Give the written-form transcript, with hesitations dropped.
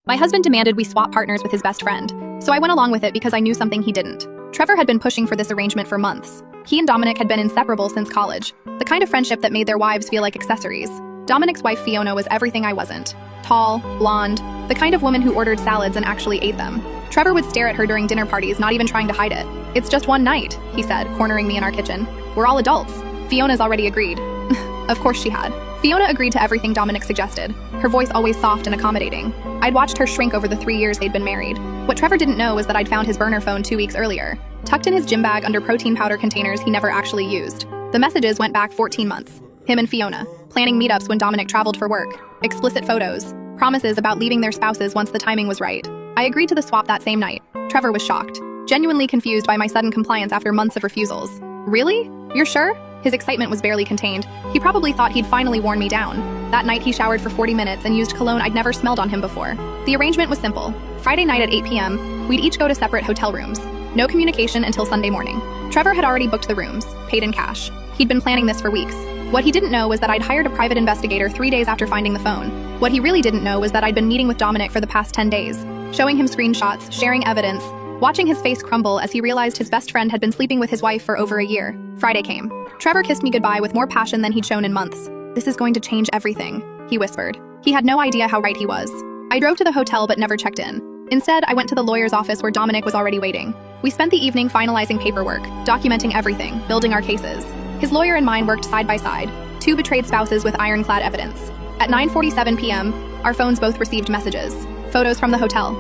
My husband demanded we swap partners with his best friend, so I went along with it because I knew something he didn't. Trevor had been pushing for this arrangement for months. He and Dominic had been inseparable since college, the kind of friendship that made their wives feel like accessories. Dominic's wife Fiona was everything I wasn't. Tall, blonde, the kind of woman who ordered salads and actually ate them. Trevor would stare at her during dinner parties, not even trying to hide it. "It's just one night," he said, cornering me in our kitchen. "We're all adults." Fiona's already agreed. Of course she had. Fiona agreed to everything Dominic suggested, her voice always soft and accommodating. I'd watched her shrink over the 3 years they'd been married. What Trevor didn't know was that I'd found his burner phone 2 weeks earlier, tucked in his gym bag under protein powder containers he never actually used. The messages went back 14 months. Him and Fiona, planning meetups when Dominic traveled for work, explicit photos, promises about leaving their spouses once the timing was right. I agreed to the swap that same night. Trevor was shocked, genuinely confused by my sudden compliance after months of refusals. "Really? You're sure?" His excitement was barely contained. He probably thought he'd finally worn me down. That night he showered for 40 minutes and used cologne I'd never smelled on him before. The arrangement was simple. Friday night at 8 p.m., we'd each go to separate hotel rooms. No communication until Sunday morning. Trevor had already booked the rooms, paid in cash. He'd been planning this for weeks. What he didn't know was that I'd hired a private investigator 3 days after finding the phone. What he really didn't know was that I'd been meeting with Dominic for the past 10 days, showing him screenshots, sharing evidence, watching his face crumble as he realized his best friend had been sleeping with his wife for over a year. Friday came. Trevor kissed me goodbye with more passion than he'd shown in months. "This is going to change everything," he whispered. He had no idea how right he was. I drove to the hotel but never checked in. Instead, I went to the lawyer's office where Dominic was already waiting. We spent the evening finalizing paperwork, documenting everything, building our cases. His lawyer and mine worked side by side, two betrayed spouses with ironclad evidence. At 9:47 p.m., our phones both received messages, photos from the hotel.